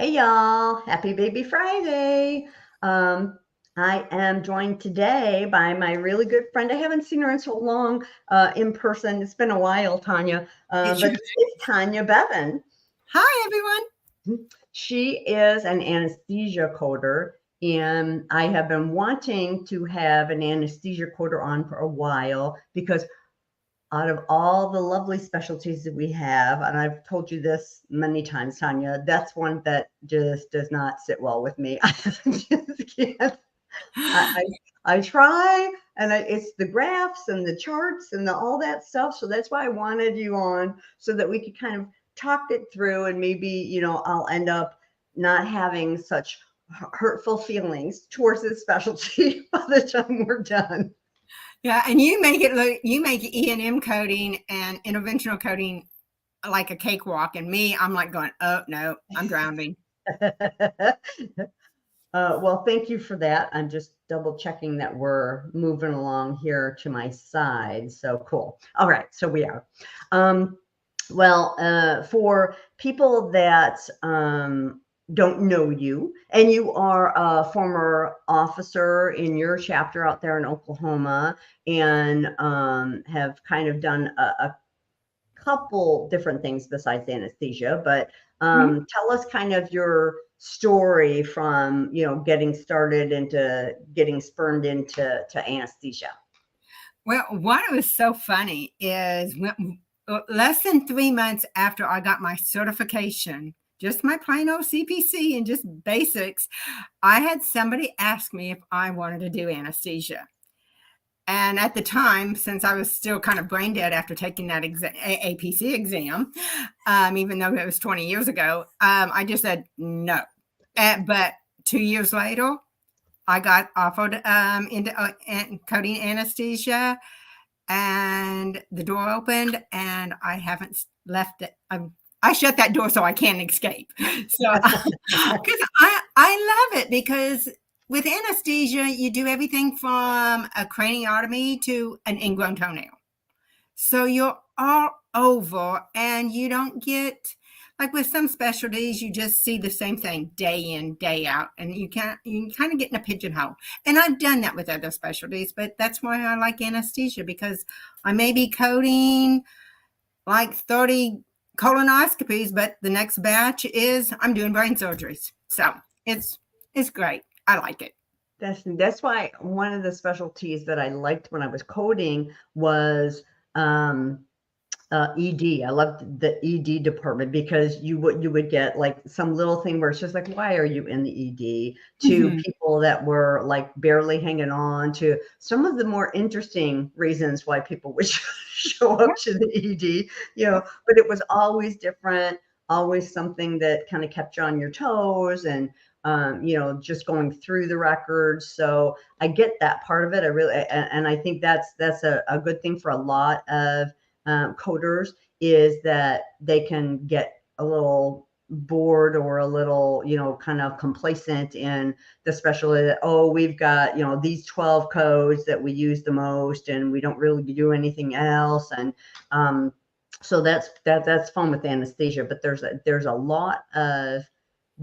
Hey y'all, happy Baby Friday. Um, I am joined today by my really good friend. I haven't seen her in so long in person. It's been a while, Tanya, It but sure. it's Tanya Beaven. Hi, everyone. She is an anesthesia coder, and I have been wanting to have an anesthesia coder on for a while because out of all the lovely specialties that we have, and I've told you this many times, Tanya, that's one that just does not sit well with me. I just can't. I, I, I try, and it's the graphs and the charts and all that stuff. So that's why I wanted you on so that we could kind of talk it through, and maybe I'll end up not having such hurtful feelings towards this specialty by the time we're done. Yeah, and you make E&M coding and interventional coding like a cakewalk, and me, I'm like going, oh no, I'm drowning. Well, thank you for that. I'm just double checking that we're moving along here to my side. So cool. All right, so we are. Um, for people that don't know you, and you are a former officer in your chapter out there in Oklahoma, and have kind of done a couple different things besides anesthesia, but Mhm. tell us kind of your story from getting started into getting spurned into anesthesia. Well, what was so funny is less than 3 months after I got my certification, just my plain old CPC and just basics, I had somebody ask me if I wanted to do anesthesia. And at the time, since I was still kind of brain dead after taking that APC exam, even though it was 20 years ago, I just said no. But 2 years later, I got offered into coding anesthesia, and the door opened, and I haven't left it. I shut that door so I can't escape. So, because I love it, because with anesthesia, you do everything from a craniotomy to an ingrown toenail. So you're all over, and you don't get, like with some specialties, you just see the same thing day in, day out, and you kind of get in a pigeonhole. And I've done that with other specialties, but that's why I like anesthesia, because I may be coding like 30 colonoscopies, but the next batch is I'm doing brain surgeries. So it's great. I like it. That's why one of the specialties that I liked when I was coding was ED. I loved the ED department because you would get like some little thing where it's just like, why are you in the ED? To Mhm. people that were like barely hanging on, to some of the more interesting reasons why people would show up to the ED, but it was always different, always something that kind of kept you on your toes, and just going through the records. So I get that part of it. I really, and I think that's a good thing for a lot of coders, is that they can get a little bored or a little, kind of complacent in the specialty that, oh, we've got, these 12 codes that we use the most, and we don't really do anything else. And so that's fun with anesthesia, but there's a lot of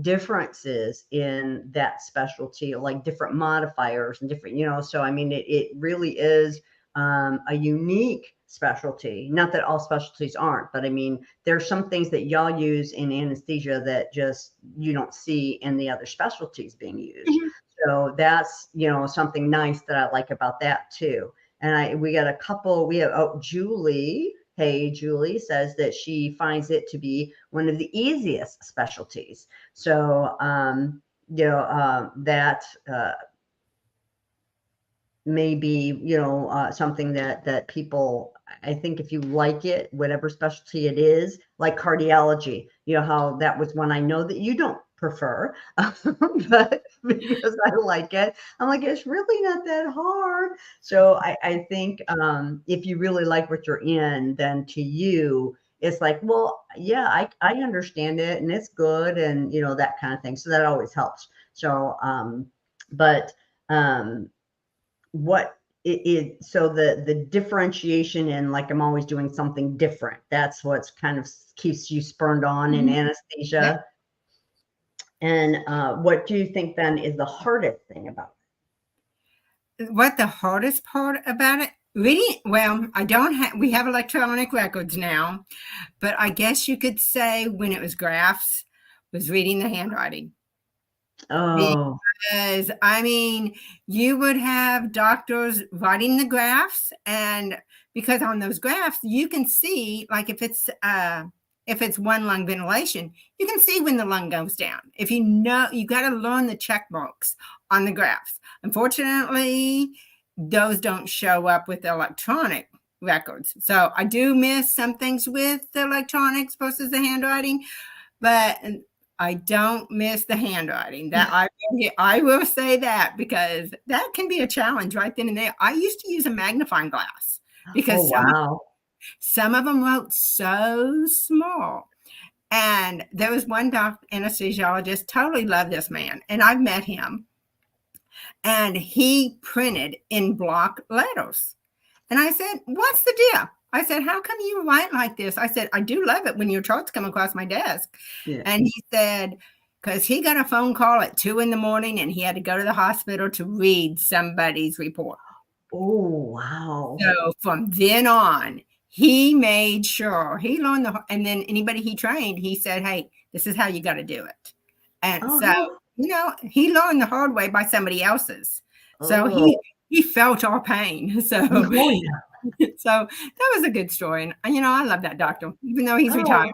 differences in that specialty, like different modifiers and different, so I mean, it really is a unique specialty. Not that all specialties aren't, but I mean, there's some things that y'all use in anesthesia that just you don't see in the other specialties being used. Mhm. So that's, something nice that I like about that too. And we got a couple, we have, oh, Julie. Hey, Julie says that she finds it to be one of the easiest specialties. So, that may be, something that people, I think if you like it, whatever specialty it is, like cardiology, how that was one I know that you don't prefer, but because I like it, I'm like, it's really not that hard. So I think if you really like what you're in, then to you, it's like, well, yeah, I understand it, and it's good, and that kind of thing. So that always helps. So, but what it so the differentiation, and like, I'm always doing something different, that's what's kind of keeps you spurned on in Mhm. Yep. anesthesia. And what do you think then is the hardest thing about What the hardest part about it? Reading, well, I don't have, we have electronic records now, but I guess you could say when it was graphs, was reading the handwriting. it? Oh, Because, I mean, you would have doctors writing the graphs, and because on those graphs, you can see, like if it's one lung ventilation, you can see when the lung goes down. If you know, you got to learn the check marks on the graphs. Unfortunately, those don't show up with electronic records. So I do miss some things with the electronics versus the handwriting, but I don't miss the handwriting. That I will say that, because that can be a challenge right then and there. I used to use a magnifying glass because oh, wow. some of them wrote so small. And there was one anesthesiologist, totally loved this man, and I've met him, and he printed in block letters. And I said, "What's the deal?" I said, "How come you write like this?" I said, "I do love it when your charts come across my desk." Yeah. And he said, because he got a phone call at 2 in the morning and he had to go to the hospital to read somebody's report. Oh, wow. So from then on, he made sure he learned and then anybody he trained, he said, "Hey, this is how you got to do it." And Oh, so, he learned the hard way by somebody else's. So oh. he felt our pain. So, Oh, yeah. so that was a good story. And, I love that doctor, even though he's Oh, retired.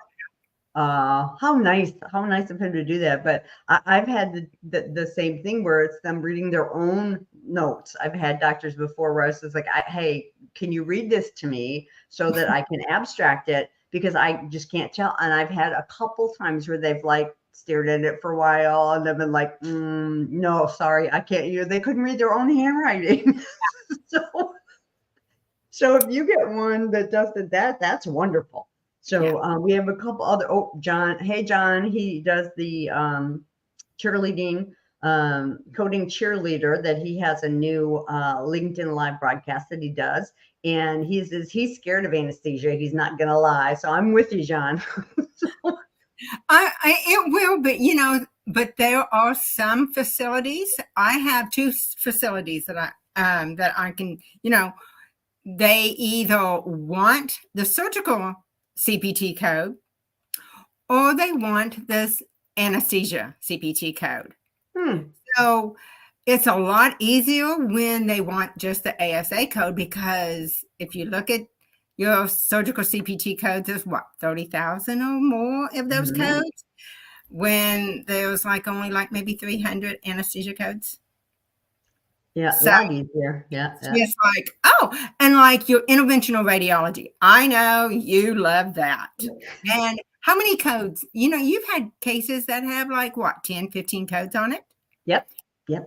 how nice of him to do that. But I've had the same thing where it's them reading their own notes. I've had doctors before where I was just like, hey, can you read this to me so that I can abstract it? Because I just can't tell. And I've had a couple times where they've like stared at it for a while and they've been like, no, sorry, I can't. They couldn't read their own handwriting. So if you get one that does that, that's wonderful. So we have a couple other. Oh, John. Hey, John. He does the cheerleading, coding cheerleader. That he has a new LinkedIn live broadcast that he does, and he's scared of anesthesia. He's not gonna lie. So I'm with you, John. It will, but there are some facilities. I have 2 facilities that I can, they either want the surgical CPT code or they want this anesthesia CPT code. So it's a lot easier when they want just the ASA code, because if you look at your surgical CPT codes, there's 30,000 or more of those codes, when there's only maybe 300 anesthesia codes. Yeah, so, a lot easier. Yeah. It's and your interventional radiology. I know you love that. And how many codes? You've had cases that have 10, 15 codes on it? Yep.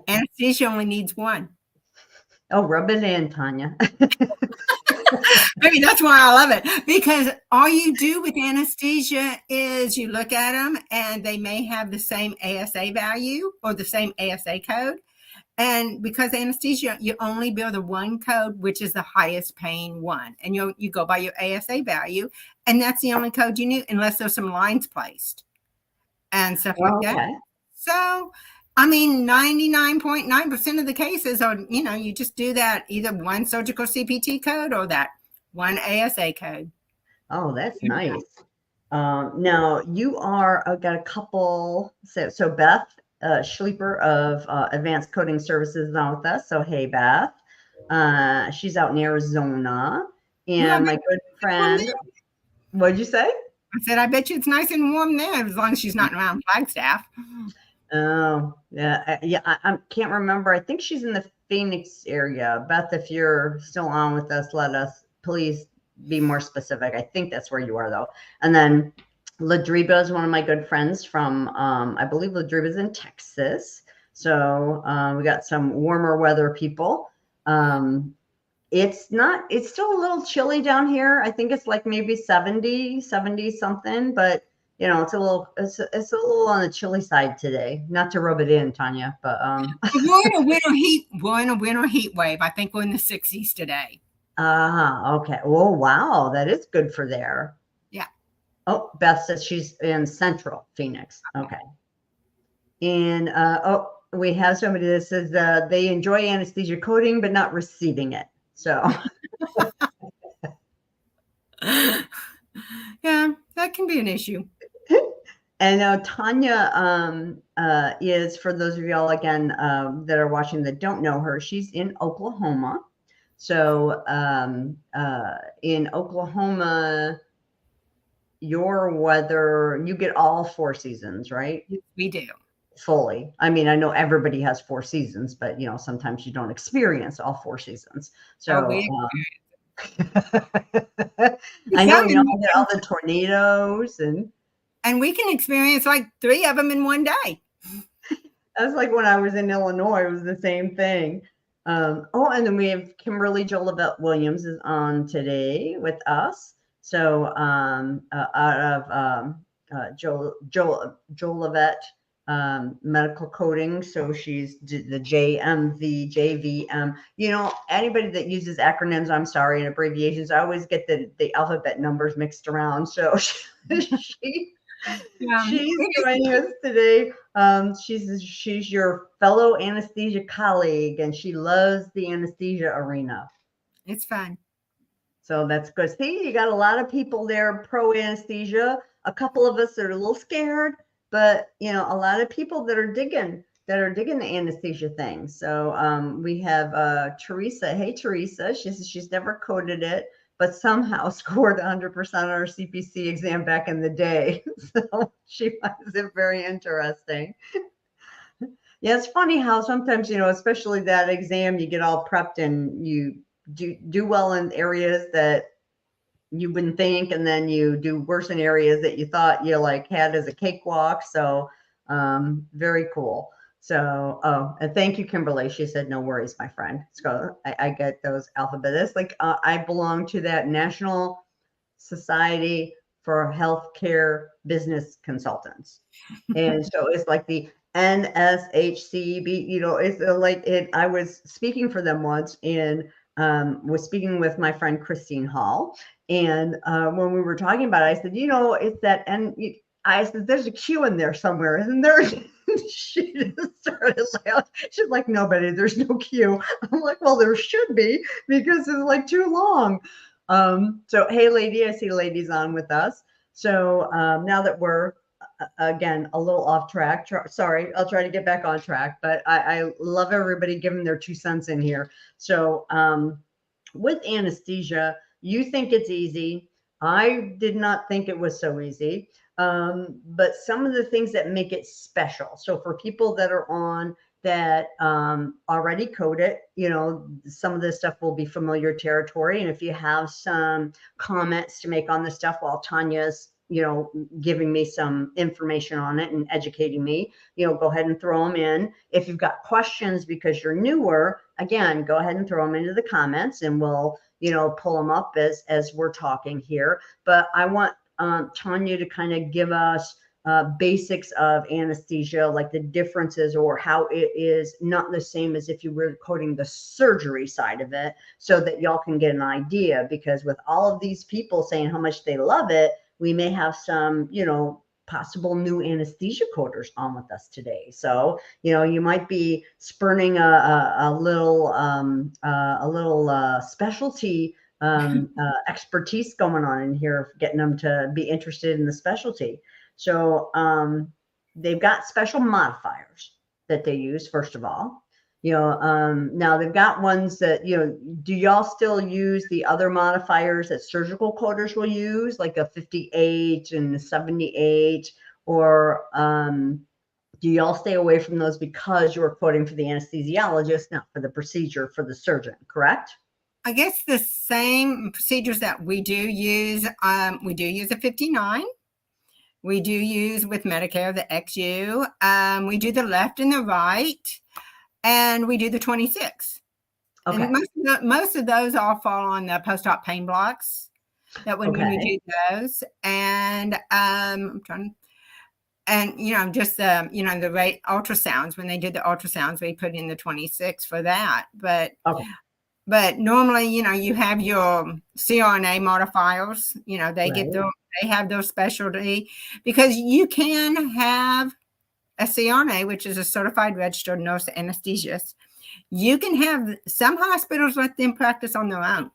Anesthesia only needs 1. Oh, rub it in, Tanya. Maybe that's why I love it, because all you do with anesthesia is you look at them and they may have the same ASA value or the same ASA code. And because anesthesia, you only bill the 1 code, which is the highest paying one. And you go by your ASA value. And that's the only code you need, unless there's some lines placed and stuff like that. So, 99.9% of the cases are, you just do that, either 1 surgical CPT code or that 1 ASA code. Oh, that's nice. Now you are, I've got a couple. So Beth Schleiper of Advanced Coding Services is on with us. So hey, Beth. She's out in Arizona, and my good friend. What'd you say? I said, I bet you it's nice and warm there, as long as she's not around Flagstaff. Oh, yeah. I can't remember. I think she's in the Phoenix area. Beth, if you're still on with us, let us please be more specific. I think that's where you are, though. And then Ladriba is one of my good friends from, I believe Ladriba is in Texas. So we got some warmer weather people. It's still a little chilly down here. I think it's maybe 70 something, but it's a little on the chilly side today. Not to rub it in, Tanya, but we're in a winter heat wave. I think we're in the 60s today. Okay. Oh, wow, that is good for there. Yeah. Oh, Beth says she's in Central Phoenix. Okay. And we have somebody that says they enjoy anesthesia coding, but not receiving it. So, yeah, that can be an issue. and Tanya is, for those of y'all again that are watching that don't know her, she's in Oklahoma. So in Oklahoma, your weather, you get all 4 seasons, right? We do. Fully. I mean, I know everybody has 4 seasons, but sometimes you don't experience all 4 seasons. So I know, all the tornadoes and we can experience like 3 of them in one day. That's like when I was in Illinois, it was the same thing. And then we have Kimberly Jolivet Williams is on today with us. So out of Jolivet medical coding. So she's the JMV, JVM. Anybody that uses acronyms, I'm sorry, and abbreviations, I always get the alphabet numbers mixed around. So she's joining us today. She's your fellow anesthesia colleague, and she loves the anesthesia arena. It's fun. So that's good. See, you got a lot of people there pro anesthesia. A couple of us are a little scared, but a lot of people that are digging the anesthesia thing. So we have Teresa. Hey, Teresa. She's never coded it, but somehow scored 100% on her CPC exam back in the day. So she finds it very interesting. Yeah, it's funny how sometimes, especially that exam, you get all prepped and you do well in areas that you wouldn't think, and then you do worse in areas that you thought you had as a cakewalk. So very cool. So and thank you, Kimberly. She said no worries, my friend. So I get those alphabets. Like I belong to that National Society for Healthcare Business Consultants, and so it's like the NSHCB. It's like it. I was speaking for them once, and was speaking with my friend Christine Hall, and when we were talking about it, I said, it's that, and I said, there's a Q in there somewhere, isn't there? She just started laughing. She's like, no, Betty, there's no Q. I'm like, well, there should be, because it's like too long. So, hey, lady, I see ladies on with us. So now that we're, again, a little off track, sorry, I'll try to get back on track, but I love everybody giving their 2 cents in here. So with anesthesia, you think it's easy. I did not think it was so easy. But some of the things that make it special. So for people that are on that already code it, some of this stuff will be familiar territory. And if you have some comments to make on this stuff while Tanya's, giving me some information on it and educating me, go ahead and throw them in. If you've got questions because you're newer, again, go ahead and throw them into the comments, and we'll, pull them up as we're talking here. But I want Tanya to kind of give us basics of anesthesia, like the differences or how it is not the same as if you were coding the surgery side of it, so that y'all can get an idea. Because with all of these people saying how much they love it, we may have some, possible new anesthesia coders on with us today. So, you might be spurning a little specialty expertise going on in here, getting them to be interested in the specialty. So they've got special modifiers that they use, first of all. Now they've got ones that, do y'all still use the other modifiers that surgical coders will use, like a 58 and a 78, or do y'all stay away from those because you're coding for the anesthesiologist, not for the procedure for the surgeon, correct? I guess the same procedures that we do use a 59. We do use with Medicare the XU. We do the left and the right, and we do the 26. Okay. And most of those all fall on the post-op pain blocks. That when we do those, and I'm trying. And, just the, the rate ultrasounds, when they did the ultrasounds, we put in the 26 for that. But normally, you have your CRNA modifiers, they get they have their specialty, because you can have a CRNA, which is a certified registered nurse anesthesiologist, you can have some hospitals let them practice on their own.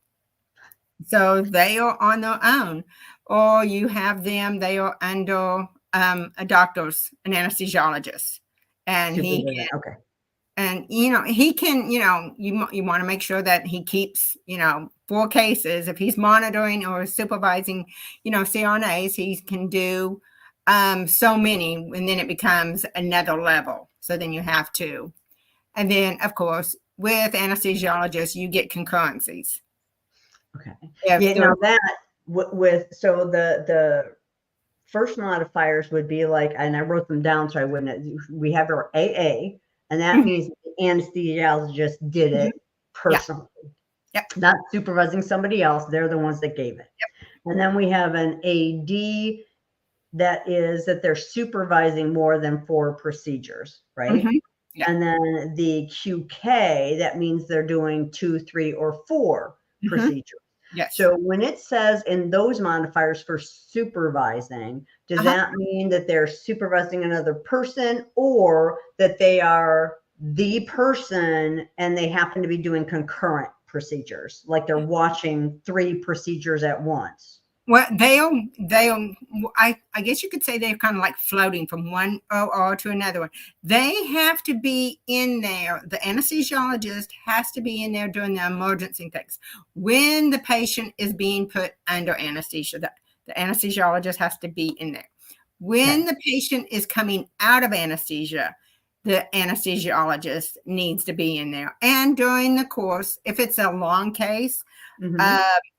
So they are on their own, or you have them, they are under a doctor's, an anesthesiologist. And he can, okay. and he can, you want to make sure that he keeps, 4 cases. If he's monitoring or supervising, CRNAs, he can do so many, and then it becomes another level. So then you have to. And then, of course, with anesthesiologists, you get concurrencies. Okay. Yeah. Now that so the first modifiers would be like, and I wrote them down so I wouldn't. We have our AA, and that means the anesthesiologist did it personally. Yep. Not supervising somebody else. They're the ones that gave it. Yep. And then we have an AD that is that they're supervising more than 4 procedures, right? Yep. And then the QK, that means they're doing 2, 3, or 4 procedures. Yes. So when it says in those modifiers for supervising, does that mean that they're supervising another person, or that they are the person and they happen to be doing concurrent procedures, like they're watching 3 procedures at once? Well, I guess you could say they're kind of like floating from one OR to another one. They have to be in there. The anesthesiologist has to be in there doing the emergency things. When the patient is being put under anesthesia, the anesthesiologist has to be in there. When the patient is coming out of anesthesia, the anesthesiologist needs to be in there. And during the course, if it's a long case,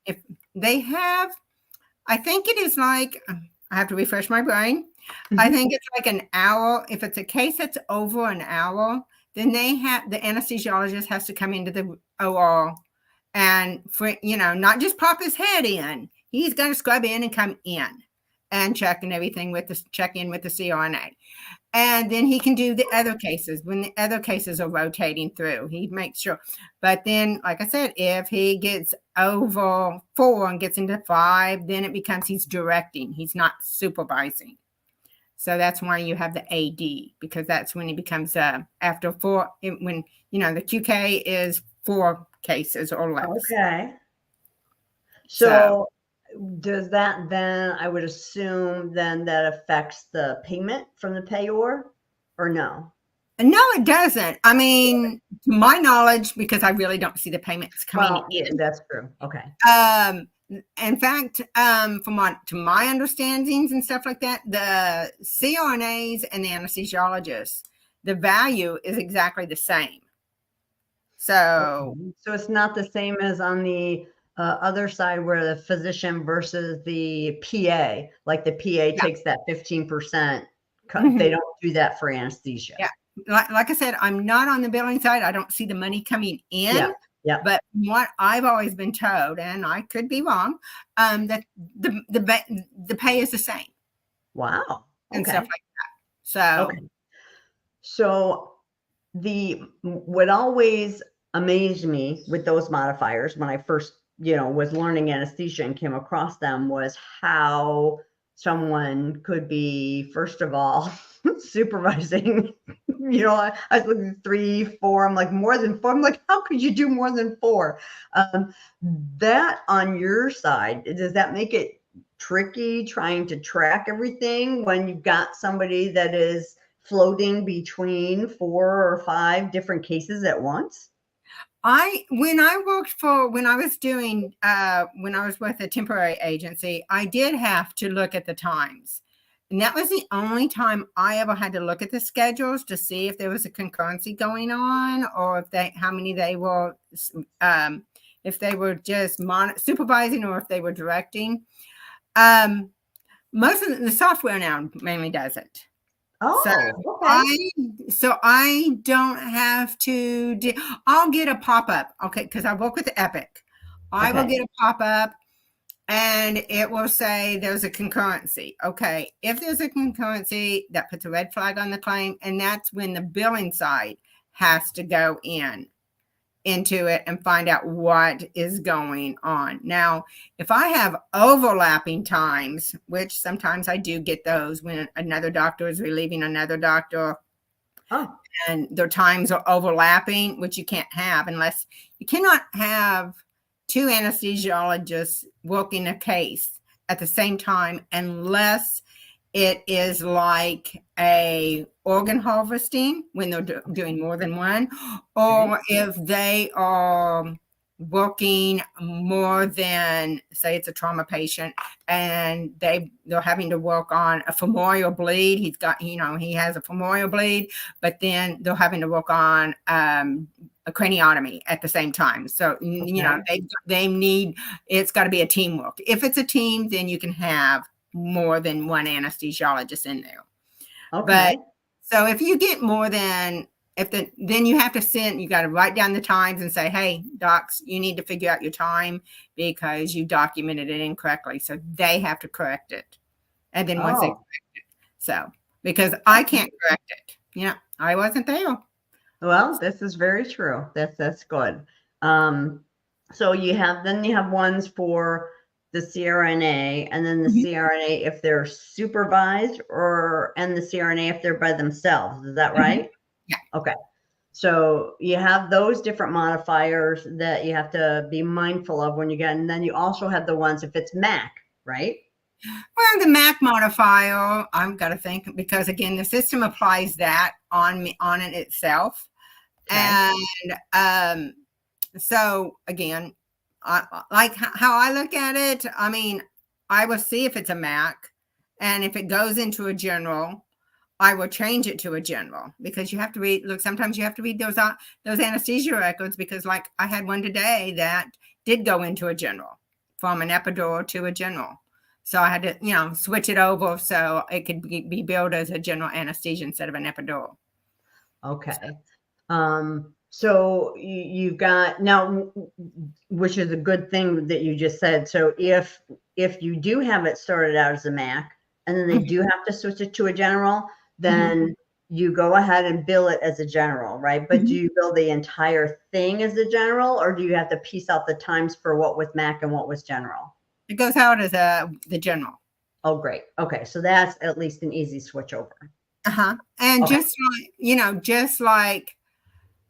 if they have, I think it is like, I have to refresh my brain. I think it's like an hour. If it's a case that's over an hour, then the anesthesiologist has to come into the OR and not just pop his head in. He's going to scrub in and come in and check and everything check in with the CRNA. And then he can do the other cases when the other cases are rotating through. He makes sure. But then, like I said, if he gets over 4 and gets into 5, then it becomes he's directing. He's not supervising. So that's why you have the AD, because that's when he becomes after 4, when, the QK is 4 cases or less. Okay. So does that then, I would assume then that affects the payment from the payor, or no? No, it doesn't. I mean, to my knowledge, because I really don't see the payments coming in. That's true. Okay. In fact, to my understandings and stuff like that, the CRNAs and the anesthesiologists, the value is exactly the same. So it's not the same as on the other side where the physician versus the PA, like the PA takes that 15% cut. They don't do that for anesthesia. Yeah. Like I said, I'm not on the billing side. I don't see the money coming in. Yeah. But what I've always been told, and I could be wrong, that the pay is the same. Wow. And stuff like that. So what always amazed me with those modifiers when I first, was learning anesthesia and came across them was how someone could be, first of all, supervising, I was looking at 3, 4, I'm like, more than 4. I'm like, how could you do more than 4? That on your side, does that make it tricky trying to track everything when you've got somebody that is floating between 4 or 5 different cases at once? When I was with a temporary agency, I did have to look at the times. And that was the only time I ever had to look at the schedules to see if there was a concurrency going on, or how many they were, if they were just supervising or if they were directing. Most of the software now mainly does it. So I don't have to I'll get a pop-up, because I work with Epic. I will get a pop-up and it will say there's a concurrency. Okay, if there's a concurrency, that puts a red flag on the claim, and that's when the billing side has to go in into it and find out what is going on. Now, if I have overlapping times, which sometimes I do get those when another doctor is relieving another doctor, and their times are overlapping, which you can't have unless you cannot have two anesthesiologists working a case at the same time unless it is like a organ harvesting when they're doing more than one, or if they are working more than, say it's a trauma patient and they're having to work on a femoral bleed. He's got, he has a femoral bleed, but then they're having to work on a craniotomy at the same time. So, they need, it's got to be a teamwork. If it's a team, then you can have more than one anesthesiologist in there. Okay. But so if you get more than, then you have to you got to write down the times and say, hey, docs, you need to figure out your time because you documented it incorrectly. So they have to correct it. And then once they correct it, so, because I can't correct it. I wasn't there. Well, this is very true. That's good. So you have ones for the CRNA, and then the CRNA if they're supervised, and the CRNA if they're by themselves. Is that right? Yeah. Okay. So you have those different modifiers that you have to be mindful of when you get, and then you also have the ones if it's MAC, right? Well, the MAC modifier, I've got to think, because again, the system applies that on it itself. Okay. And so again, like how I look at it, I mean, I will see if it's a MAC, and if it goes into a general, I will change it to a general, because you have to read. Look, sometimes you have to read those anesthesia records, because like I had one today that did go into a general from an epidural to a general. So I had to, switch it over so it could be billed as a general anesthesia instead of an epidural. Okay. So you've got now, which is a good thing that you just said. So if you do have it started out as a MAC and then they do have to switch it to a general, then you go ahead and bill it as a general, right? But do you bill the entire thing as a general, or do you have to piece out the times for what was MAC and what was general? It goes out as the general. Oh, great. Okay. So that's at least an easy switch over. And okay. just like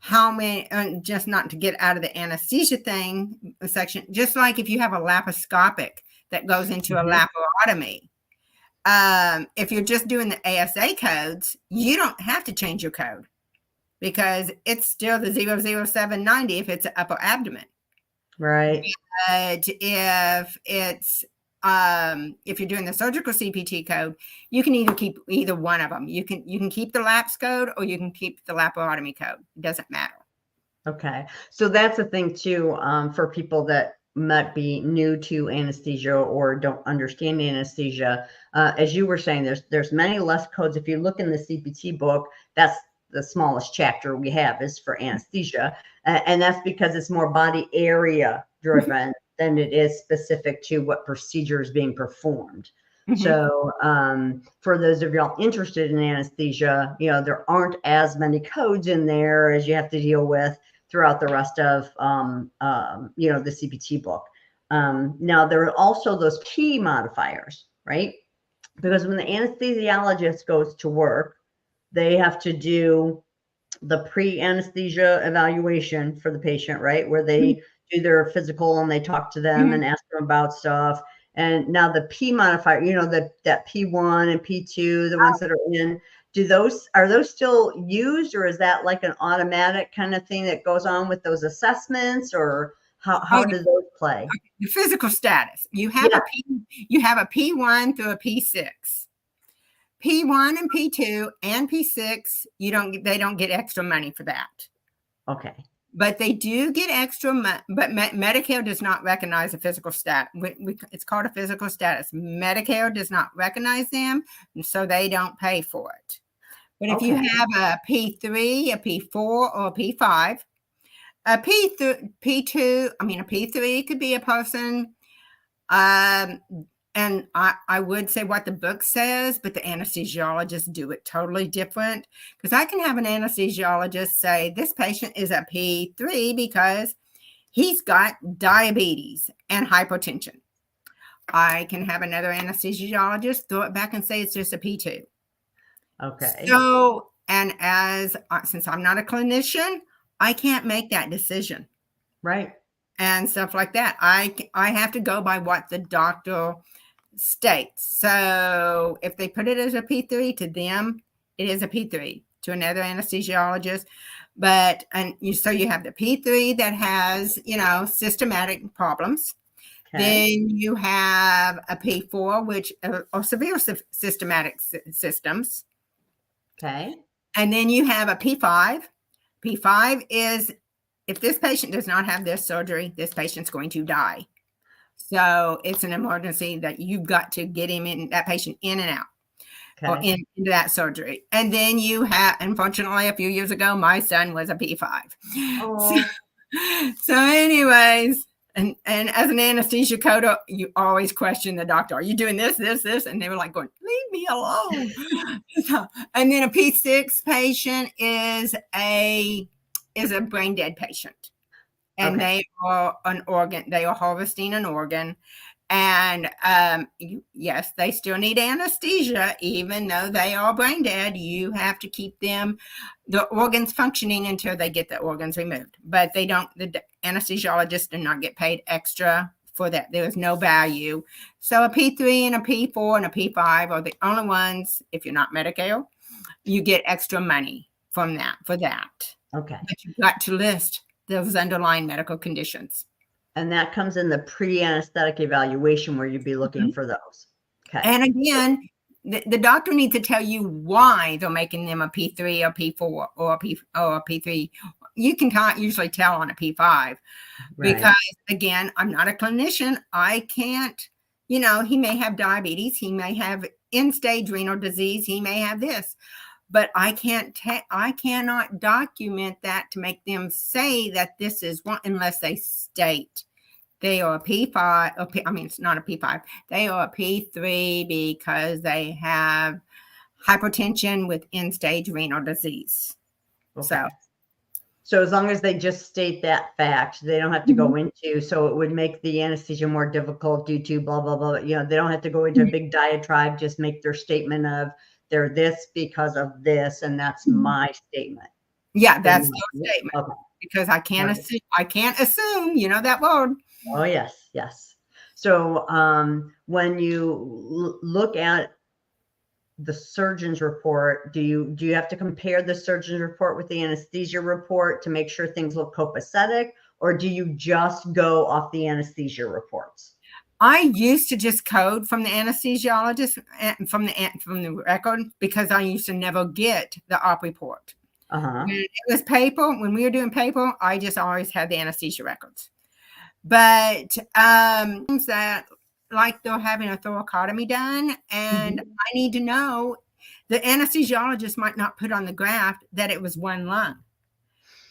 how many, just not to get out of the anesthesia thing section, just like if you have a laparoscopic that goes into a laparotomy, if you're just doing the ASA codes, you don't have to change your code because it's still the 00790 if it's an upper abdomen. Right. But if it's if you're doing the surgical CPT code, you can either keep either one of them. You can keep the LAPS code or you can keep the laparotomy code. It doesn't matter. Okay. So that's the thing too, for people that might be new to anesthesia or don't understand anesthesia. As you were saying, there's many less codes. If you look in the CPT book, that's the smallest chapter we have is for anesthesia. And that's because it's more body area driven than it is specific to what procedure is being performed. So for those of y'all interested in anesthesia, there aren't as many codes in there as you have to deal with throughout the rest of, the CPT book. Now, there are also those P modifiers, right? Because when the anesthesiologist goes to work, they have to do the pre-anesthesia evaluation for the patient, right? Where they do their physical and they talk to them and ask them about stuff. And now the P modifier, that P1 and P2, the ones that are in, are those still used, or is that like an automatic kind of thing that goes on with those assessments, or how do those play? The physical status. You have a P1 through a P6. P1 and P2 and P6, they don't get extra money for that. Okay. But they do get extra money, but Medicare does not recognize a physical status. It's called a physical status. Medicare does not recognize them, so they don't pay for it. But if you have a P3, a P4, or a P5, a P3 could be a person and I would say what the book says, but the anesthesiologists do it totally different. Because I can have an anesthesiologist say, this patient is a P3 because he's got diabetes and hypertension. I can have another anesthesiologist throw it back and say it's just a P2. Okay. So, and since I'm not a clinician, I can't make that decision. Right. And stuff like that. I have to go by what the doctor states. So if they put it as a P3 to them, it is a P3 to another anesthesiologist. But so you have the P3 that has, systematic problems. Okay. Then you have a P4, which are severe systematic systems. Okay. And then you have a P5. P5 is, if this patient does not have this surgery, this patient's going to die. So it's an emergency that you've got to get that patient in and out, or into that surgery. And then you have, unfortunately, a few years ago, my son was a P5. Oh. So anyways, and as an anesthesia coder, you always question the doctor, are you doing this? And they were like going, leave me alone. And then a P6 patient is a brain dead patient. And they are they are harvesting an organ. And yes, they still need anesthesia, even though they are brain dead. You have to keep the organs functioning until they get the organs removed. But the anesthesiologists do not get paid extra for that. There is no value. So a P3 and a P4 and a P5 are the only ones, if you're not Medicare, you get extra money for that. Okay. But you've got to list those underlying medical conditions. And that comes in the pre-anesthetic evaluation where you'd be looking for those. Okay. And again, the doctor needs to tell you why they're making them a P3 or P4 or a P3. You can usually tell on a P5, right? Because again, I'm not a clinician. I can't, he may have diabetes. He may have end-stage renal disease. He may have this. But I cannot document that to make them say that this is one, unless they state they are a P5. It's not a P5. They are a P3 because they have hypertension with end-stage renal disease. Okay. So as long as they just state that fact, they don't have to go into, so it would make the anesthesia more difficult due to blah, blah, blah. They don't have to go into a big diatribe, just make their statement of, they're this because of this, and that's my statement. Yeah, that's their statement. Okay. Because I can't assume, that word. Oh, yes, yes. So when you look at the surgeon's report, do you have to compare the surgeon's report with the anesthesia report to make sure things look copacetic, or do you just go off the anesthesia reports? I used to just code from the anesthesiologist from the record, because I used to never get the op report. When it was paper, when we were doing paper, I just always had the anesthesia records. But that, like, they're having a thoracotomy done, and I need to know, the anesthesiologist might not put on the graph that it was one lung.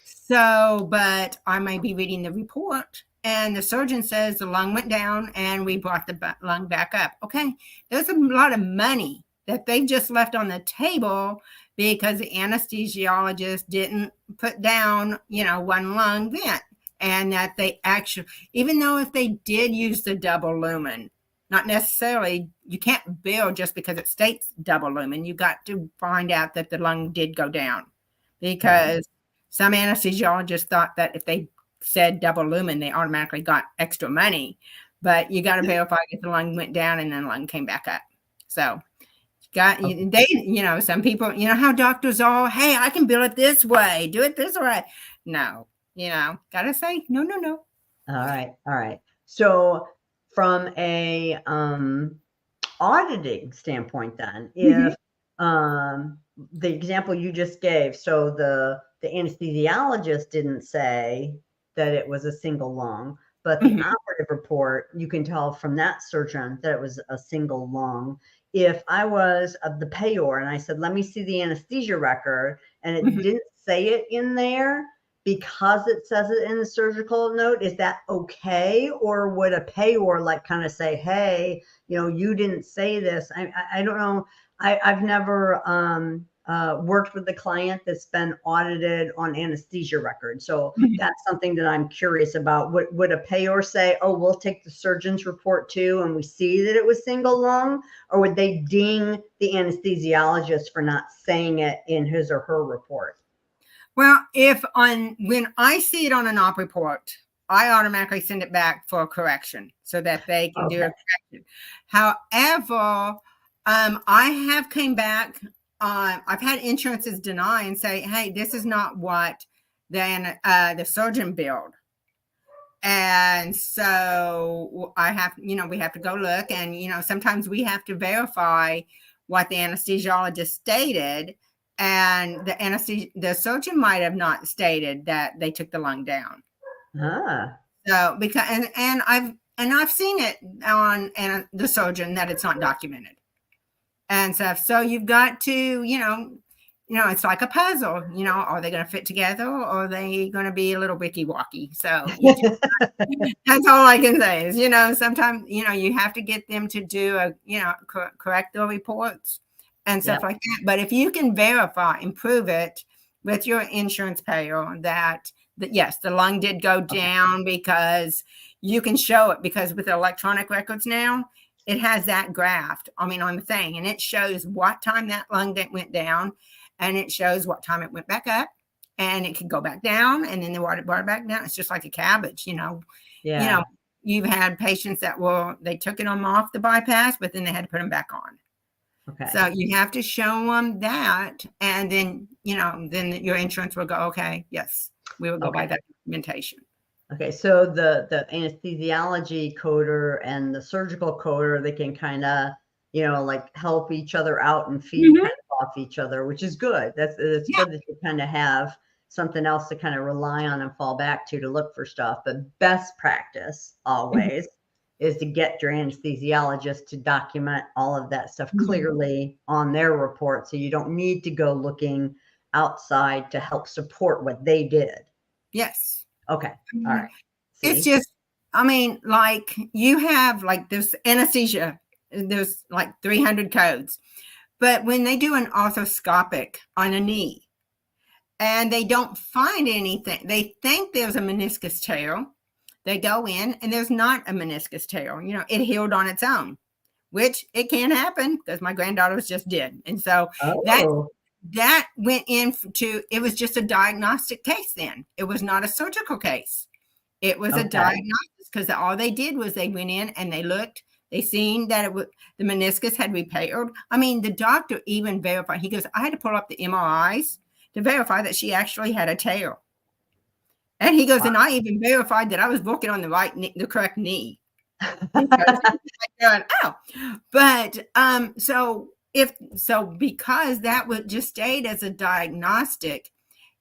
So, but I may be reading the report, and the surgeon says the lung went down and we brought the lung back up. Okay, there's a lot of money that they've just left on the table because the anesthesiologist didn't put down, one lung vent. And that they actually, even though if they did use the double lumen, not necessarily, you can't bill just because it states double lumen. You got to find out that the lung did go down, because some anesthesiologists thought that if they said double lumen, they automatically got extra money. But you got to verify if the lung went down and then the lung came back up. So some people, how doctors are, hey, I can bill it this way, do it this way. No. Gotta say, no. All right. So from a auditing standpoint, then, if the example you just gave, so the anesthesiologist didn't say that it was a single lung, but the operative report, you can tell from that surgeon that it was a single lung. If I was the payor and I said, let me see the anesthesia record, and it didn't say it in there, because it says it in the surgical note, is that okay? Or would a payor like kind of say, hey, you didn't say this? I don't know. I've never worked with a client that's been audited on anesthesia records. So that's something that I'm curious about. Would a payor say, oh, we'll take the surgeon's report too, and we see that it was single lung? Or would they ding the anesthesiologist for not saying it in his or her report? Well, when I see it on an op report, I automatically send it back for a correction so that they can do a correction. However, I have came back. I've had insurances deny and say, hey, this is not what the surgeon billed. And so I have, we have to go look, and, sometimes we have to verify what the anesthesiologist stated. And the surgeon might have not stated that they took the lung down. So because and I've seen it on the surgeon that it's not documented and stuff. So you've got to it's like a puzzle. Are they going to fit together, or are they going to be a little wicky-wacky? So that's all I can say is sometimes you have to get them to do correct their reports and stuff like that. But if you can verify and prove it with your insurance payer that yes, the lung did go down, because you can show it, because with electronic records now, it has that graphed, on the thing, and it shows what time that lung went down, and it shows what time it went back up, and it can go back down, and then the water back down. It's just like a cabbage, you've had patients that they took them off the bypass, but then they had to put them back on. Okay. So you have to show them that, and then then your insurance will go, okay, yes, we will go by that documentation. Okay, so the anesthesiology coder and the surgical coder, they can kind of like help each other out and feed kind of off each other, which is good. That's good that you kind of have something else to kind of rely on and fall back to look for stuff. But best practice always is to get your anesthesiologist to document all of that stuff clearly on their report, so you don't need to go looking outside to help support what they did. Yes. Okay. All right. See? It's just, like you have this anesthesia, there's 300 codes, but when they do an arthroscopic on a knee and they don't find anything, they think there's a meniscus tear. They go in and there's not a meniscus tear. It healed on its own, which it can happen, because my granddaughter's just did. And so that went into, it was just a diagnostic case then. It was not a surgical case. It was a diagnosis, because all they did was they went in and they looked, they seen that the meniscus had repaired. The doctor even verified. He goes, I had to pull up the MRIs to verify that she actually had a tear. And he goes, and I even verified that I was working on the correct knee. Because that was just stayed as a diagnostic,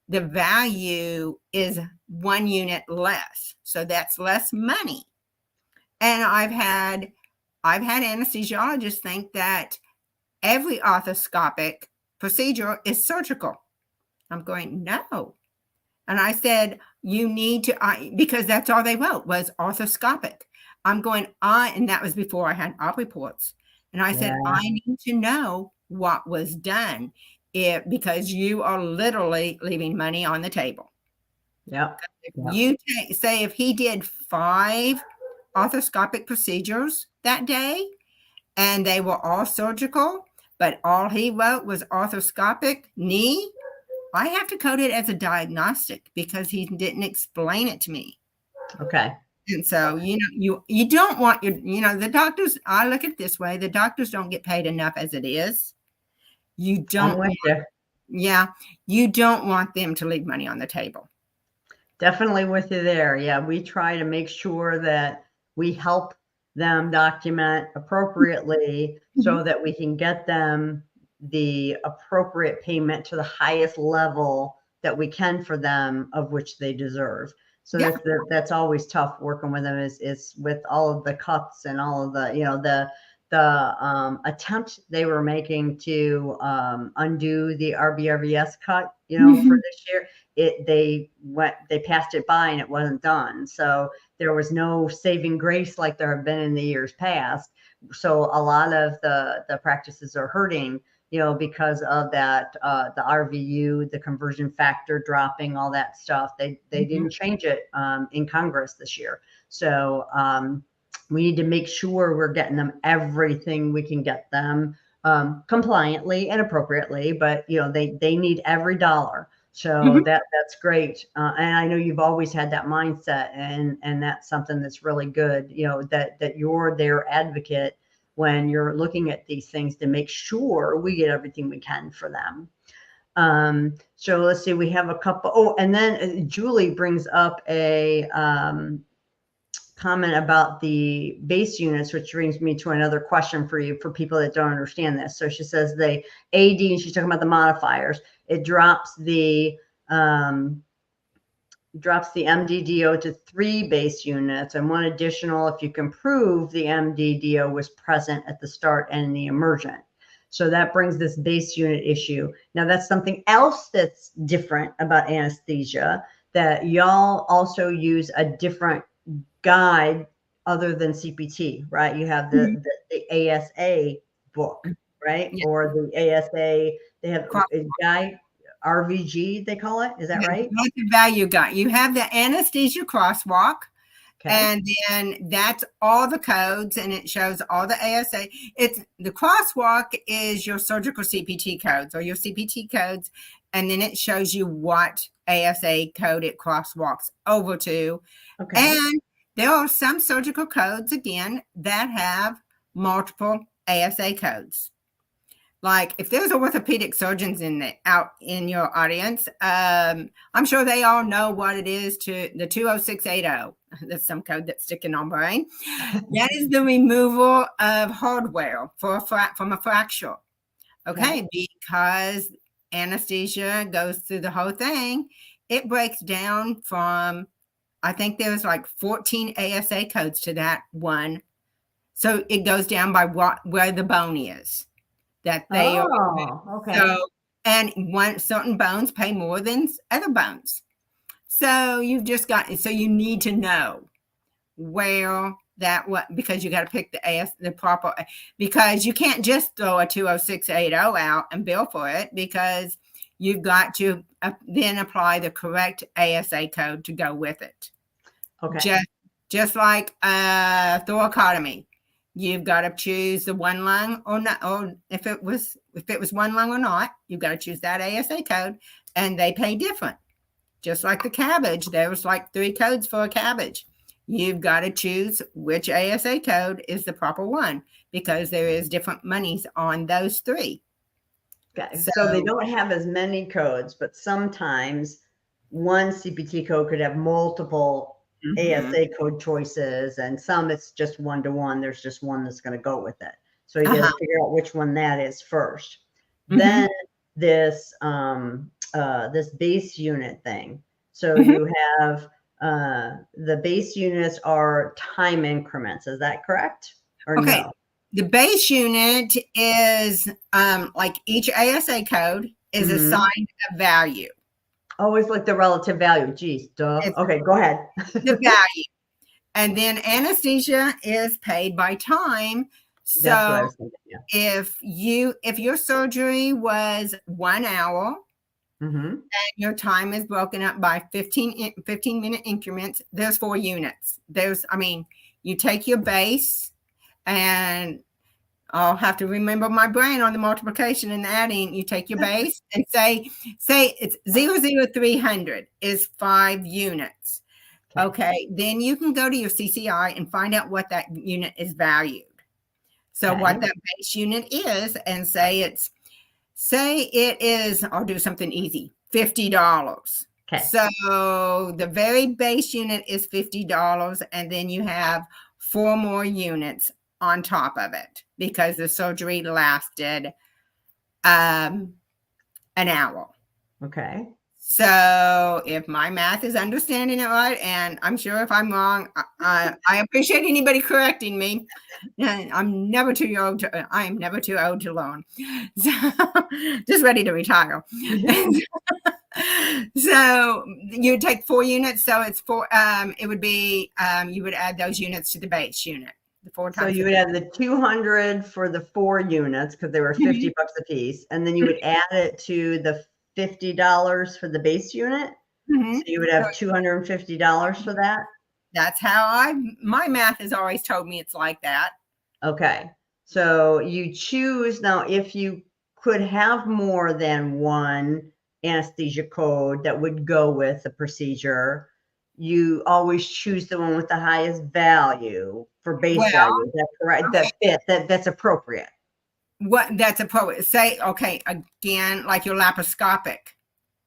the value is 1 unit less. So that's less money. And I've had anesthesiologists think that every arthroscopic procedure is surgical. I'm going, no. And I said, you need to, because that's all they wrote was arthroscopic. I'm going, and that was before I had op reports. And I said, I need to know what was done, because you are literally leaving money on the table. You say if he did 5 arthroscopic procedures that day and they were all surgical, but all he wrote was arthroscopic knee, I have to code it as a diagnostic, because he didn't explain it to me. Okay. And so, you don't want the doctors, I look at it this way, the doctors don't get paid enough as it is. You don't want them to leave money on the table. Definitely with you there. Yeah, we try to make sure that we help them document appropriately so that we can get them the appropriate payment to the highest level that we can for them, of which they deserve. So that's always tough working with them, is with all of the cuts and all of the attempt they were making to undo the RBRVS cut, for this year, they passed it by and it wasn't done. So there was no saving grace like there have been in the years past. So a lot of the practices are hurting, because of that, the RVU, the conversion factor dropping, all that stuff. They didn't change it in Congress this year. So we need to make sure we're getting them everything we can get them compliantly and appropriately, but they need every dollar. So that's great. And I know you've always had that mindset, and that's something that's really good, that you're their advocate when you're looking at these things to make sure we get everything we can for them. So let's see, we have a couple. Oh, and then Julie brings up a comment about the base units, which brings me to another question for you, for people that don't understand this. So she says the AD, and she's talking about the modifiers. It drops the MDDO to 3 base units and 1 additional if you can prove the MDDO was present at the start and in the emergent. So that brings this base unit issue. Now that's something else that's different about anesthesia, that y'all also use a different guide other than CPT, right? You have the ASA book, right? Yeah. Or the ASA, they have a guide, RVG, they call it. Is that right? Relative value guide. You have the anesthesia crosswalk, and then that's all the codes, and it shows all the ASA. It's the crosswalk is your surgical CPT codes or your CPT codes, and then it shows you what ASA code it crosswalks over to. And there are some surgical codes, again, that have multiple ASA codes. Like if there's orthopedic surgeons out in your audience, I'm sure they all know what it is to the 20680. That's some code that's sticking on brain. That is the removal of hardware from a fracture. Okay, because anesthesia goes through the whole thing. It breaks down from, I think there's like 14 ASA codes to that one. So it goes down by where the bone is. That they are. So, and certain bones pay more than other bones. So you need to know where because you got to pick the proper, because you can't just throw a 20680 out and bill for it, because you've got to then apply the correct ASA code to go with it. Okay. Just like thoracotomy. You've got to choose the one lung or not, or if it was one lung or not, you've got to choose that ASA code, and they pay different. Just like the cabbage, there was like 3 codes for a cabbage. You've got to choose which ASA code is the proper one, because there is different monies on those 3. Okay. So they don't have as many codes, but sometimes one CPT code could have multiple ASA code choices, and some it's just 1-to-1. There's just one that's going to go with it. So you got to figure out which one that is first. Then this base unit thing. So you have the base units are time increments. Is that correct? Or no? The base unit is like each ASA code is assigned a value. Always like the relative value. Geez, duh. Okay, go ahead. The value. And then anesthesia is paid by time. So that's what I was thinking, if your surgery was 1 hour and your time is broken up by 15-minute increments, there's 4 units. You take your base, and I'll have to remember my brain on the multiplication and adding. You take your base and say it's 00300 is 5 units. Okay. Then you can go to your CCI and find out what that unit is valued. So what that base unit is, and say it is, I'll do something easy, $50. Okay. So the very base unit is $50, and then you have 4 more units on top of it, because the surgery lasted an hour. Okay. So if my math is understanding it right, and I'm sure if I'm wrong, I appreciate anybody correcting me. I'm never too old to, I am never too old to learn. So just ready to retire. So you take 4 units. So it's four, it would be, you would add those units to the base unit. The 4 So times. you would have the 200 for the 4 units because they were 50 bucks a piece. And then you would add it to the $50 for the base unit. So you would have $250 for that. That's how my math has always told me it's like that. Okay. So you choose now if you could have more than one anesthesia code that would go with the procedure, you always choose the one with the highest value for base value. Is that correct? Okay. That's appropriate. What that's appropriate. Say, okay, again, like your laparoscopic.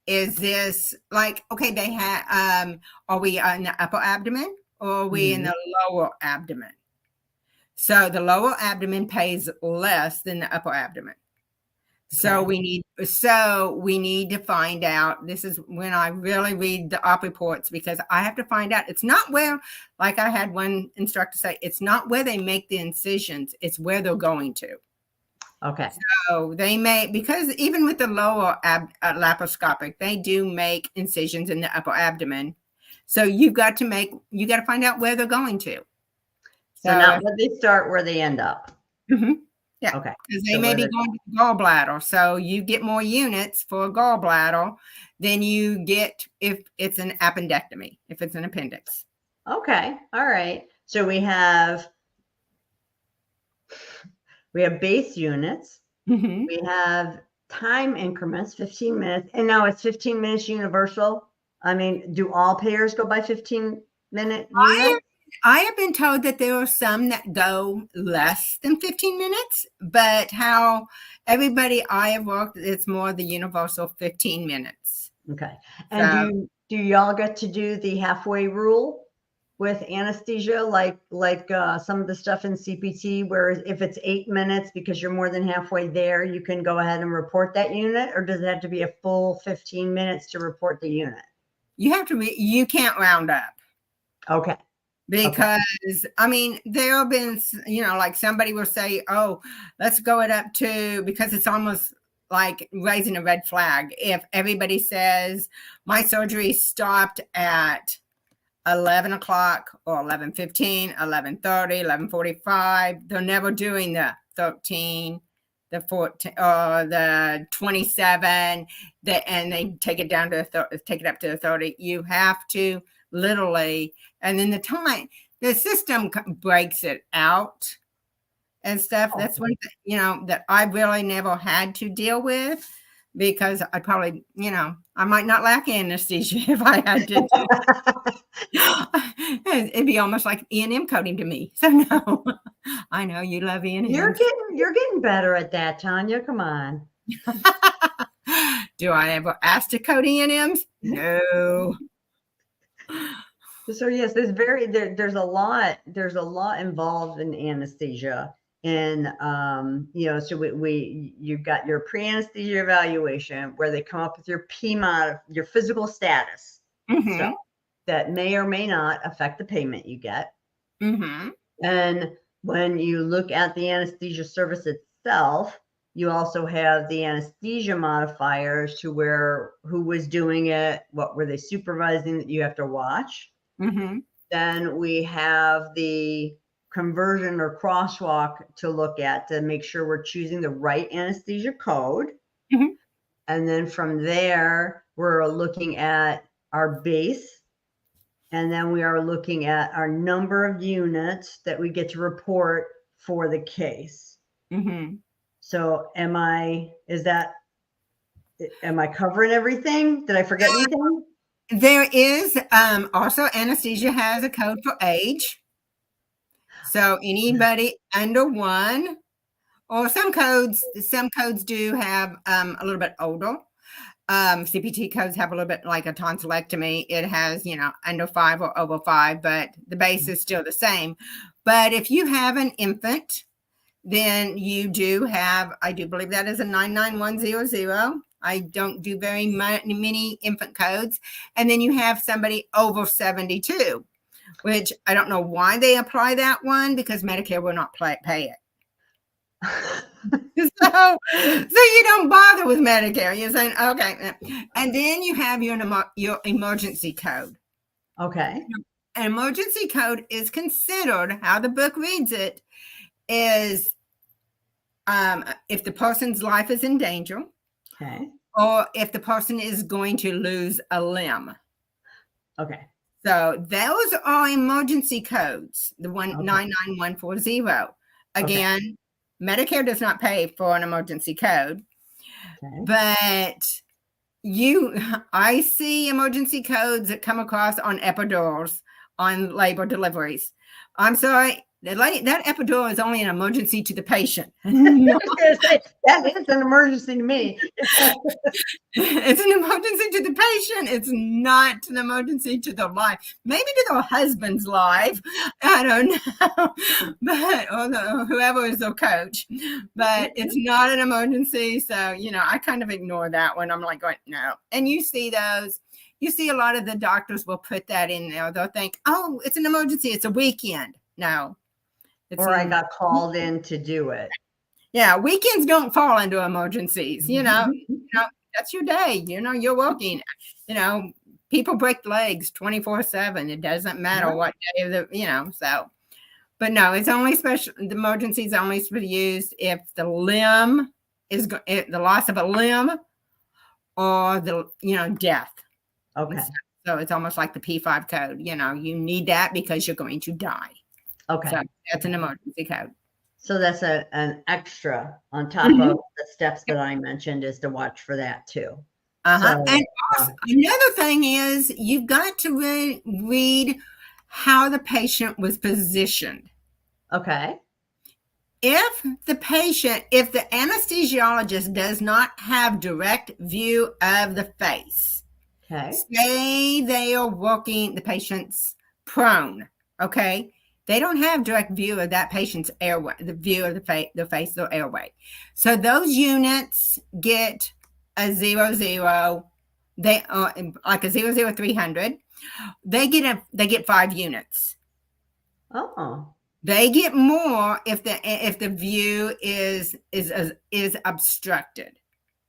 Is this like, okay, they have, are we in the upper abdomen or are we in the lower abdomen? So the lower abdomen pays less than the upper abdomen. So we need to find out. This is when I really read the op reports, because I have to find out. It's not where, like I had one instructor say, it's not where they make the incisions, it's where they're going to. Okay. So they may, because even with the lower laparoscopic, they do make incisions in the upper abdomen. So you got to find out where they're going to. So not where they start, where they end up. Yeah. Okay. Because they may be going to the gallbladder. So you get more units for a gallbladder than you get if it's an appendectomy, if it's an appendix. Okay. All right. So we have base units. We have time increments, 15 minutes. And now it's 15 minutes universal. I mean, do all payers go by 15-minute units? I have been told that there are some that go less than 15 minutes, but how everybody I have worked, it's more the universal 15 minutes. Okay. And do y'all get to do the halfway rule with anesthesia, like some of the stuff in CPT, where if it's 8 minutes because you're more than halfway there, you can go ahead and report that unit, or does it have to be a full 15 minutes to report the unit? You can't round up. Okay. Because I mean, there have been, like somebody will say, oh, let's go it up to, because it's almost like raising a red flag. If everybody says my surgery stopped at 11 o'clock or 11:15, 11:30, 11:45, they're never doing the 13, the 14, or the 27, and they take it down to take it up to the 30. You have to literally, and then the system breaks it out and stuff. That's one thing, that I really never had to deal with, because I probably, I might not lack anesthesia if I had to. It'd be almost like E&M coding to me. So no, I know you love E&M. You're getting better at that, Tanya. Come on. Do I ever ask to code E&Ms? No. So yes, there's a lot involved in anesthesia. And so you've got your pre-anesthesia evaluation, where they come up with your PMOD, your physical status stuff that may or may not affect the payment you get. And when you look at the anesthesia service itself, you also have the anesthesia modifiers to who was doing it, what were they supervising, that you have to watch. Then we have the conversion or crosswalk to look at to make sure we're choosing the right anesthesia code. And then from there, we're looking at our base. And then we are looking at our number of units that we get to report for the case. So am I covering everything? Did I forget anything? There is also, anesthesia has a code for age. So anybody under 1, or some codes do have a little bit older. CPT codes have a little bit like a tonsillectomy. It has, under 5 or over 5, but the base is still the same. But if you have an infant, then you do have, I do believe that is a 99100. I don't do very many infant codes. And then you have somebody over 72, which I don't know why they apply that one, because Medicare will not pay it. So you don't bother with Medicare. You're saying, okay. And then you have your emergency code. Okay. An emergency code is considered, how the book reads it, is if the person's life is in danger, Okay. or if the person is going to lose a limb. Okay. So those are emergency codes, the 99140. Again, okay. Medicare does not pay for an emergency code, okay. But I see emergency codes that come across on epidurals, on labor deliveries. I'm sorry, that epidural is only an emergency to the patient. That is an emergency to me. It's an emergency to the patient. It's not an emergency to their life. Maybe to their husband's life. I don't know. But whoever is their coach. But it's not an emergency. So, I kind of ignore that one. I'm like going, no. And you see those. You see a lot of the doctors will put that in there. They'll think, oh, it's an emergency. It's a weekend. No. Or I got called in to do it. Yeah, weekends don't fall into emergencies. That's your day. You're working. People break legs 24/7. It doesn't matter what day of the. So. But no, it's only special. The emergency is only to be used if the limb is the loss of a limb, or the death. Okay. So it's almost like the P5 code. You need that because you're going to die. Okay. So that's an emergency code. So that's an extra on top of the steps that I mentioned, is to watch for that too. So, and also, another thing is you've got to read how the patient was positioned. Okay. If the anesthesiologist does not have direct view of the face, okay, say they are working the patient's prone, okay, they don't have direct view of that patient's airway, the view of the face or airway. So those units get a 00. They are like a 00300. They get 5 units. Oh. They get more if the view is obstructed.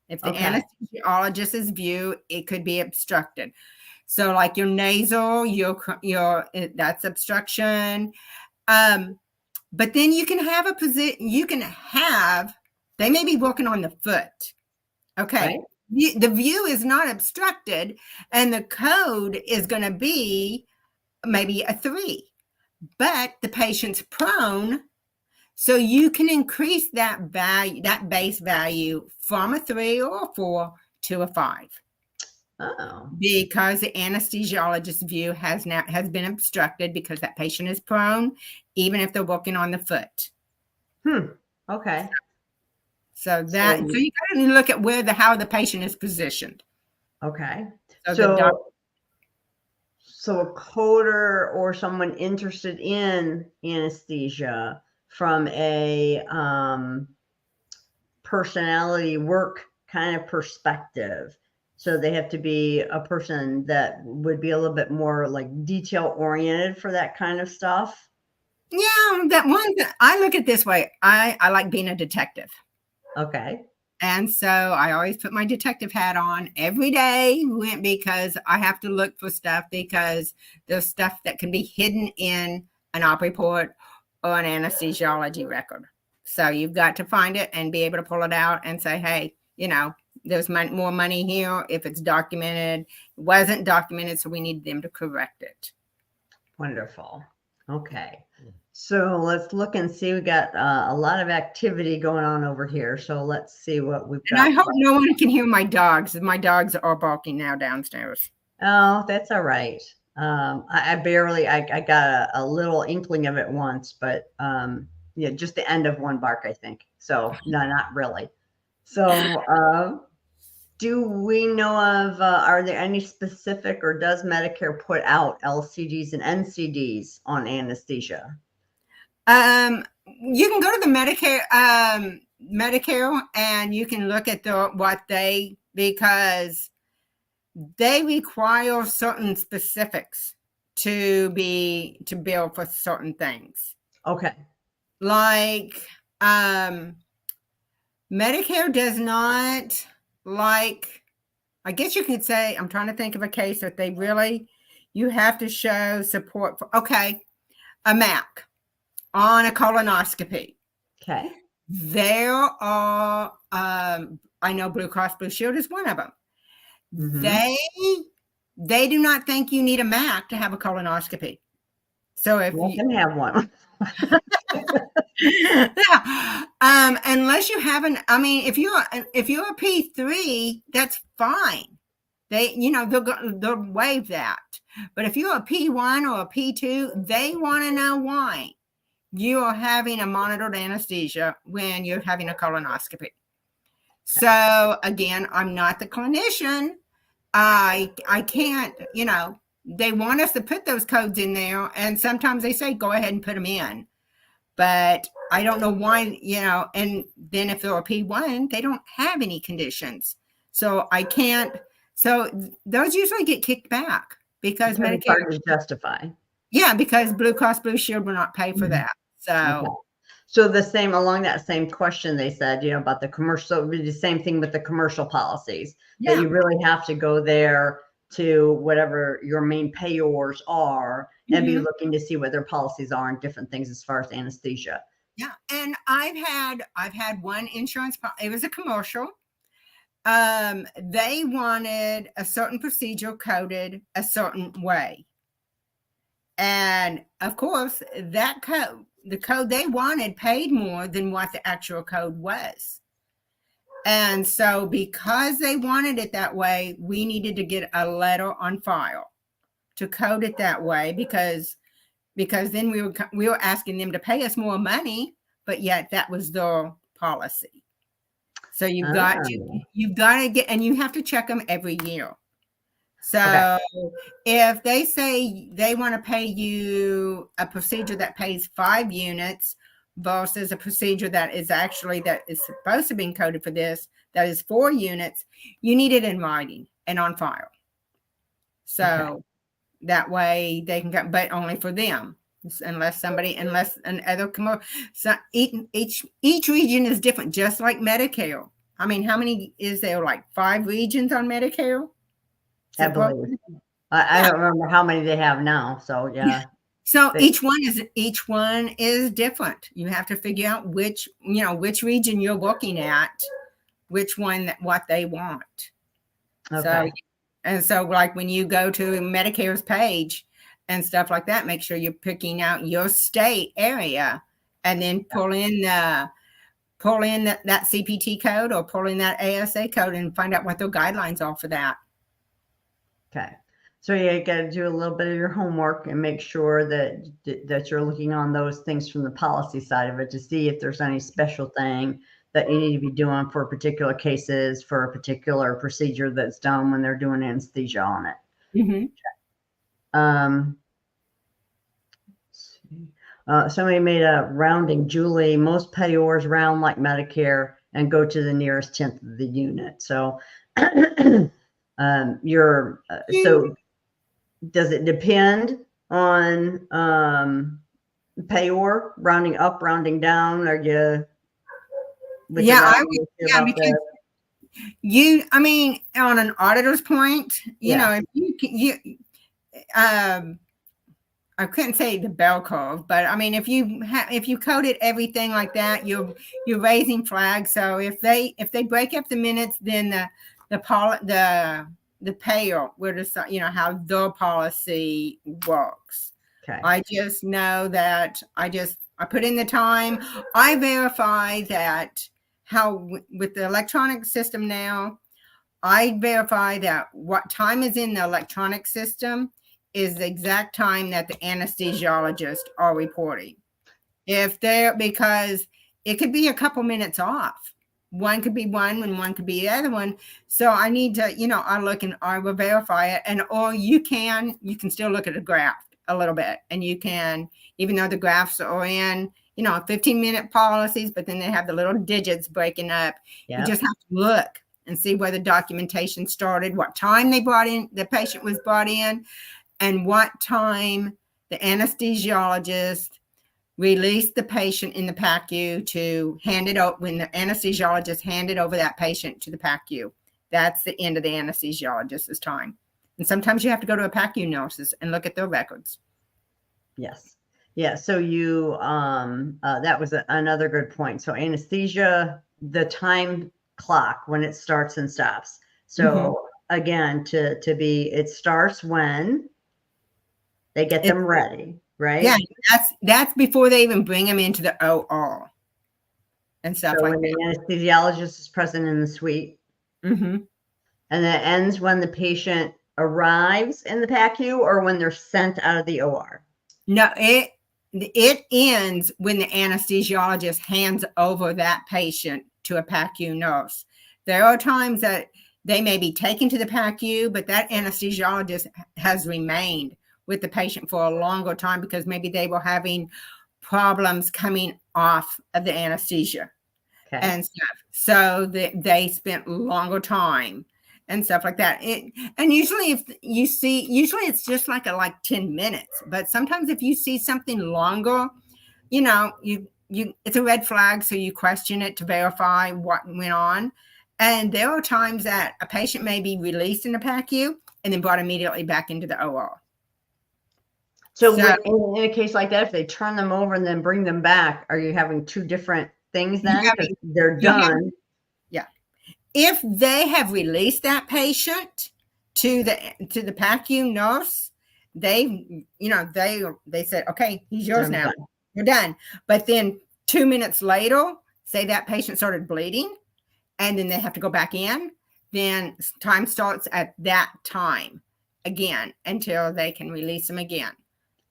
If the anesthesiologist's view, it could be obstructed. So like your nasal, your that's obstruction. But then you can have they may be working on the foot. Okay. Right. The view is not obstructed, and the code is going to be maybe a 3, but the patient's prone. So you can increase that value, that base value, from a 3 or a 4 to a 5. Oh. Because the anesthesiologist's view has been obstructed because that patient is prone, even if they're working on the foot. Okay. So you got to look at how the patient is positioned. Okay. So a coder or someone interested in anesthesia from a personality work kind of perspective. So they have to be a person that would be a little bit more like detail oriented for that kind of stuff. Yeah, I look at it this way. I like being a detective. Okay. And so I always put my detective hat on every day, because I have to look for stuff, because there's stuff that can be hidden in an op report or an anesthesiology record. So you've got to find it and be able to pull it out and say, hey, there's more money here if it's documented. It wasn't documented, so we need them to correct it. Wonderful. Okay. So let's look and see. We got a lot of activity going on over here. So let's see what we've got. And I hope no one can hear my dogs. My dogs are barking now downstairs. Oh, that's all right. I got a little inkling of it once, but just the end of one bark, I think. So no, not really. So do we know of, are there any specific, or does Medicare put out LCDs and NCDs on anesthesia? You can go to the Medicare, and you can look at what they because they require certain specifics to bill for certain things. Okay. Like Medicare does not like, I guess you could say, I'm trying to think of a case that you have to show support for, okay, a MAC on a colonoscopy. Okay. There are, I know Blue Cross Blue Shield is one of them. Mm-hmm. They do not think you need a MAC to have a colonoscopy. So if you can have one. Yeah. Unless you haven't, I mean, if you're a P3, that's fine. They'll waive that. But if you're a P1 or a P2, they want to know why you are having a monitored anesthesia when you're having a colonoscopy. So again, I'm not the clinician. I can't, they want us to put those codes in there, and sometimes they say, go ahead and put them in. But I don't know why, and then if they're a P1, they don't have any conditions. So I can't, so those usually get kicked back because Medicare. Hard to justify. Yeah, because Blue Cross Blue Shield will not pay for that. So. Okay. So along that same question, they said, about the commercial, the same thing with the commercial policies, that you really have to go there to whatever your main payors are and be looking to see what their policies are and different things as far as anesthesia. Yeah. And I've had one insurance, it was a commercial. They wanted a certain procedure coded a certain way. And of course, that code, the code they wanted paid more than what the actual code was. And so because they wanted it that way, we needed to get a letter on file to code it that way, because then we were asking them to pay us more money, but yet that was their policy. So you've got to get, and you have to check them every year. So if they say they want to pay you a procedure that pays 5 units versus a procedure that is supposed to be coded for this, that is 4 units, you need it in writing and on file. So that way they can go, but only for them, unless another commercial. So each region is different, just like Medicare. I mean, how many is there? Like 5 regions on Medicare? I believe. I don't remember how many they have now. So yeah. So each one is different. You have to figure out which region you're looking at, which one what they want. Okay. So like when you go to Medicare's page and stuff like that, make sure you're picking out your state area and then pull in that CPT code or pull in that ASA code and find out what their guidelines are for that. Okay. So you got to do a little bit of your homework and make sure that you're looking on those things from the policy side of it to see if there's any special thing that you need to be doing for particular cases, for a particular procedure that's done when they're doing anesthesia on it. Somebody made a rounding. Julie, most payors round like Medicare and go to the nearest 10th of the unit. So so does it depend on payor rounding up, rounding down? Are you because I mean, on an auditor's point, if I couldn't say the bell curve, but I mean, if you coded everything like that, you're raising flags. So if they break up the minutes, then the payer will decide, how their policy works. Okay. I just know that I put in the time. I verify that with the electronic system now, I verify that what time is in the electronic system is the exact time that the anesthesiologists are reporting. Because it could be a couple minutes off. One could be one and one could be the other one. So I need to, I look and I will verify it. Or you can still look at a graph a little bit, and you can, even though the graphs are in, 15-minute policies, but then they have the little digits breaking up. Yep. You just have to look and see where the documentation started, what time the patient was brought in, and what time the anesthesiologist released the patient in the PACU to hand it over. When the anesthesiologist handed over that patient to the PACU, that's the end of the anesthesiologist's time. And sometimes you have to go to a PACU nurses and look at their records. Yes. Yeah. So you, that was another good point. So anesthesia, the time clock when it starts and stops. So again, it starts when they get them ready, right? Yeah, that's before they even bring them into the OR and stuff So like when that. the anesthesiologist is present in the suite, and that ends when the patient arrives in the PACU or when they're sent out of the OR. No, it ends when the anesthesiologist hands over that patient to a PACU nurse. There are times that they may be taken to the PACU, but that anesthesiologist has remained with the patient for a longer time because maybe they were having problems coming off of the anesthesia and stuff. So they spent longer time and stuff like that. And usually it's just like 10 minutes, but sometimes if you see something longer, it's a red flag. So you question it to verify what went on. And there are times that a patient may be released in the PACU and then brought immediately back into the OR. So in a case like that, if they turn them over and then bring them back, are you having two different things then? Because they're done. Yeah. If they have released that patient to the PACU nurse, they said, okay, he's yours now. You're done. But then 2 minutes later, say that patient started bleeding and then they have to go back in, then time starts at that time again until they can release them again.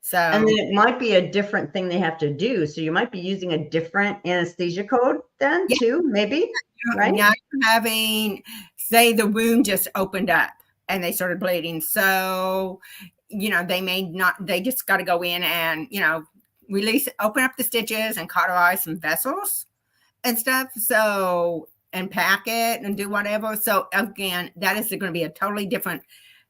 So, and then it might be a different thing they have to do. So you might be using a different anesthesia code then too, maybe, right? Now you're having, say the wound just opened up and they started bleeding. So, they just got to go in and, open up the stitches and cauterize some vessels and stuff. So, and pack it and do whatever. So again, that is going to be a totally different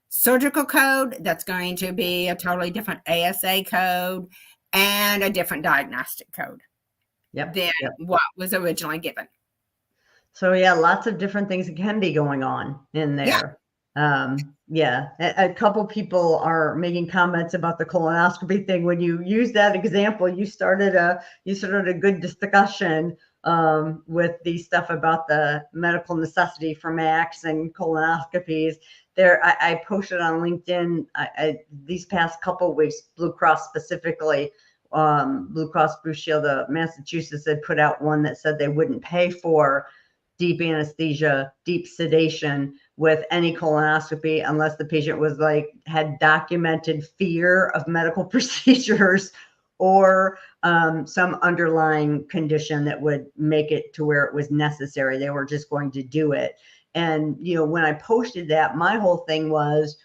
surgical code. That's going to be a totally different ASA code and a different diagnostic code than what was originally given. So yeah, lots of different things that can be going on in there. A couple people are making comments about the colonoscopy thing. When you use that example, you started a good discussion with the stuff about the medical necessity for MACs and colonoscopies. There, I posted on LinkedIn these past couple of weeks, Blue Cross specifically, Blue Cross Blue Shield of Massachusetts had put out one that said they wouldn't pay for deep anesthesia, deep sedation with any colonoscopy unless the patient was had documented fear of medical procedures or some underlying condition that would make it to where it was necessary. They were just going to do it. And, when I posted that, my whole thing was,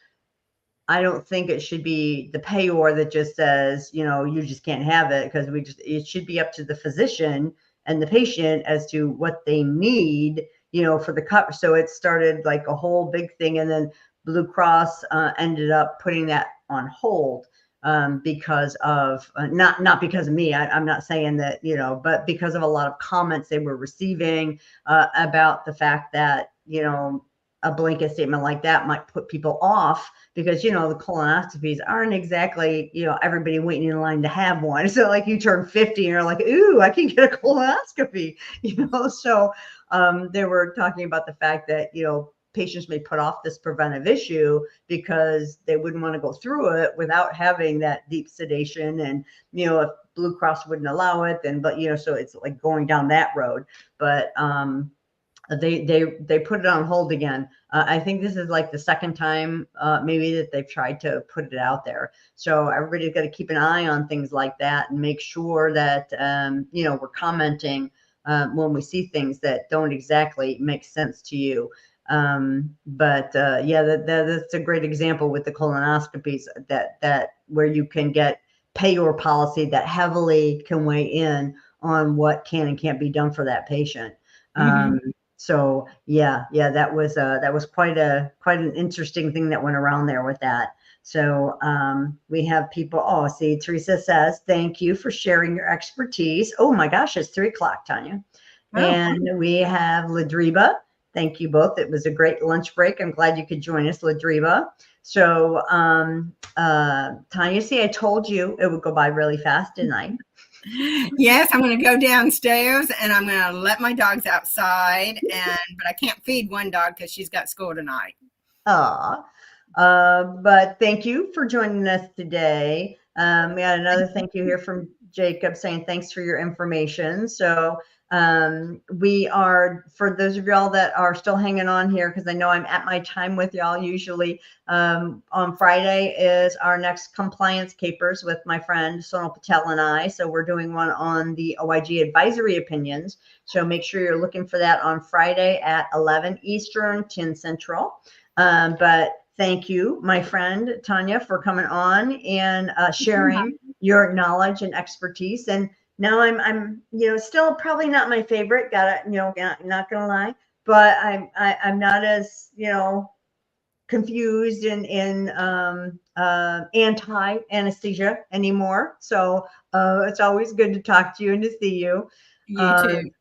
I don't think it should be the payor that just says, you just can't have it, because it should be up to the physician and the patient as to what they need, for the cover. So it started like a whole big thing. And then Blue Cross ended up putting that on hold because of, not because of me. I'm not saying that, but because of a lot of comments they were receiving about the fact that, a blanket statement like that might put people off because, the colonoscopies aren't exactly, everybody waiting in line to have one. So like you turn 50 and you're like, ooh, I can get a colonoscopy, So they were talking about the fact that, patients may put off this preventive issue because they wouldn't want to go through it without having that deep sedation. And, if Blue Cross wouldn't allow it, then, so it's like going down that road. But, they put it on hold again. I think this is like the second time maybe that they've tried to put it out there. So everybody's got to keep an eye on things like that and make sure that, we're commenting when we see things that don't exactly make sense to you. That's a great example with the colonoscopies that where you can get payor policy that heavily can weigh in on what can and can't be done for that patient. So yeah, that was quite an interesting thing that went around there with that. So we have people. Oh, see, Teresa says, "Thank you for sharing your expertise." Oh my gosh, it's 3 o'clock, Tanya. Oh, And we have Ladriba. Thank you both. It was a great lunch break. I'm glad you could join us, Ladriba. So Tanya, see, I told you it would go by really fast, didn't I? yes, I'm going to go downstairs and I'm going to let my dogs outside. But I can't feed one dog because she's got school tonight. But thank you for joining us today. We had another thank you here from Jacob saying thanks for your information. So we are, for those of y'all that are still hanging on here, because I know I'm at my time with y'all usually, on Friday is our next compliance capers with my friend Sonal Patel and I. So we're doing one on the OIG advisory opinions. So make sure you're looking for that on Friday at 11 Eastern, 10 Central. But thank you, my friend Tanya, for coming on and sharing your knowledge and expertise. And now I'm still probably not my favorite. Not gonna lie, but I'm not as confused and anti anesthesia anymore. So it's always good to talk to you and to see you. You too.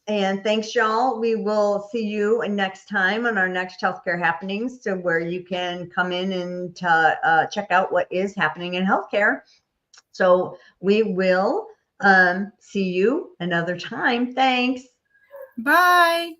And thanks, y'all. We will see you next time on our next healthcare happenings, so where you can come in and check out what is happening in healthcare. So we will see you another time. Thanks. Bye.